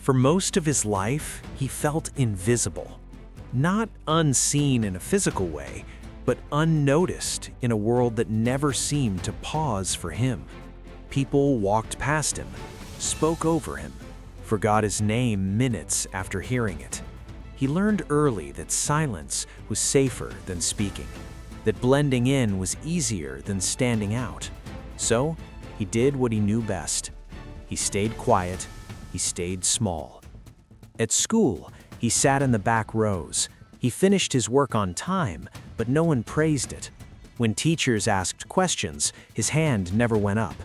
For most of his life, he felt invisible. Not unseen in a physical way, but unnoticed in a world that never seemed to pause for him. People walked past him, spoke over him, forgot his name minutes after hearing it. He learned early that silence was safer than speaking, that blending in was easier than standing out. So, he did what he knew best. He stayed quiet, he stayed small. At school, he sat in the back rows. He finished his work on time, but no one praised it. When teachers asked questions, his hand never went up.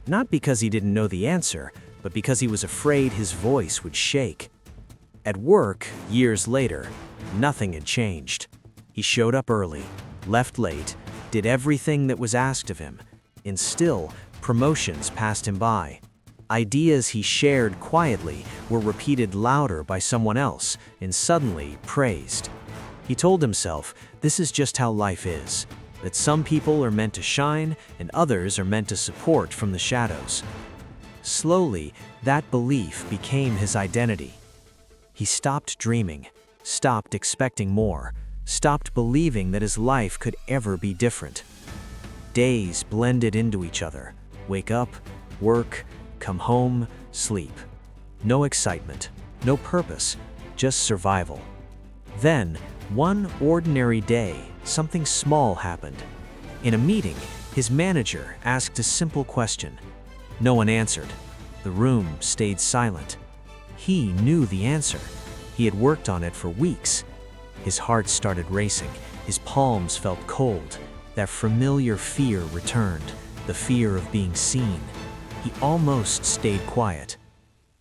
Not because he didn't know the answer, but because he was afraid his voice would shake. At work, years later, nothing had changed. He showed up early, left late, did everything that was asked of him, and still, promotions passed him by. Ideas he shared quietly were repeated louder by someone else and suddenly praised. He told himself this is just how life is, that some people are meant to shine and others are meant to support from the shadows. Slowly, that belief became his identity. He stopped dreaming, stopped expecting more, stopped believing that his life could ever be different. Days blended into each other. Wake up, work, come home, sleep. No excitement, no purpose, just survival. Then, one ordinary day, something small happened. In a meeting, his manager asked a simple question. No one answered. The room stayed silent. He knew the answer. He had worked on it for weeks. His heart started racing. His palms felt cold. That familiar fear returned, the fear of being seen. He almost stayed quiet.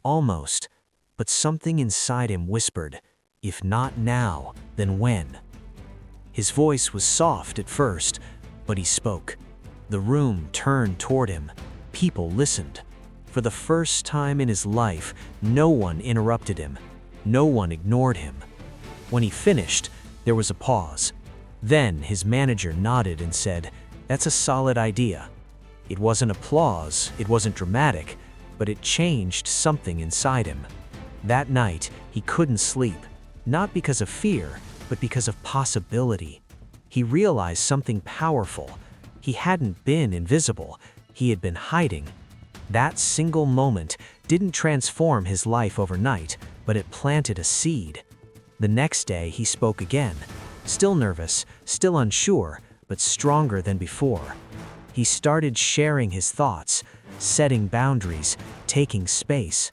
Almost. But something inside him whispered, if not now, then when? His voice was soft at first, but he spoke. The room turned toward him. People listened. For the first time in his life, no one interrupted him. No one ignored him. When he finished, there was a pause. Then his manager nodded and said, "That's a solid idea." It wasn't applause, it wasn't dramatic, but it changed something inside him. That night, he couldn't sleep, not because of fear, but because of possibility. He realized something powerful. He hadn't been invisible, he had been hiding. That single moment didn't transform his life overnight, but it planted a seed. The next day, he spoke again, still nervous, still unsure, but stronger than before. He started sharing his thoughts, setting boundaries, taking space.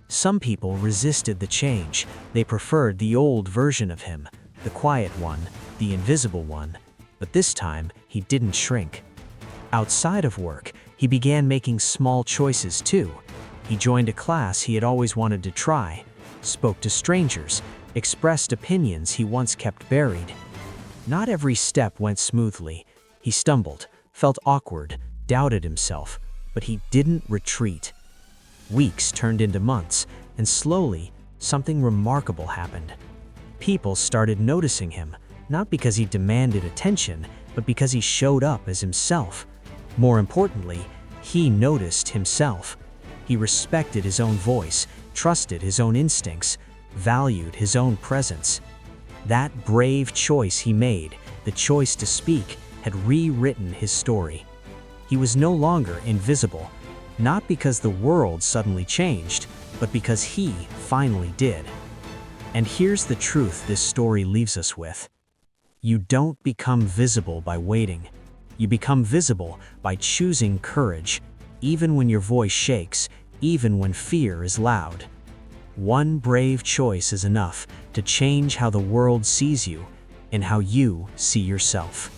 Some people resisted the change. They preferred the old version of him, the quiet one, the invisible one. But this time, he didn't shrink. Outside of work, he began making small choices too. He joined a class he had always wanted to try, spoke to strangers, expressed opinions he once kept buried. Not every step went smoothly. He stumbled, felt awkward, doubted himself, but he didn't retreat. Weeks turned into months, and slowly, something remarkable happened. People started noticing him, not because he demanded attention, but because he showed up as himself. More importantly, he noticed himself. He respected his own voice, trusted his own instincts, valued his own presence. That brave choice he made, the choice to speak, had rewritten his story. He was no longer invisible, not because the world suddenly changed, but because he finally did. And here's the truth this story leaves us with. You don't become visible by waiting. You become visible by choosing courage, even when your voice shakes, even when fear is loud. One brave choice is enough to change how the world sees you and how you see yourself.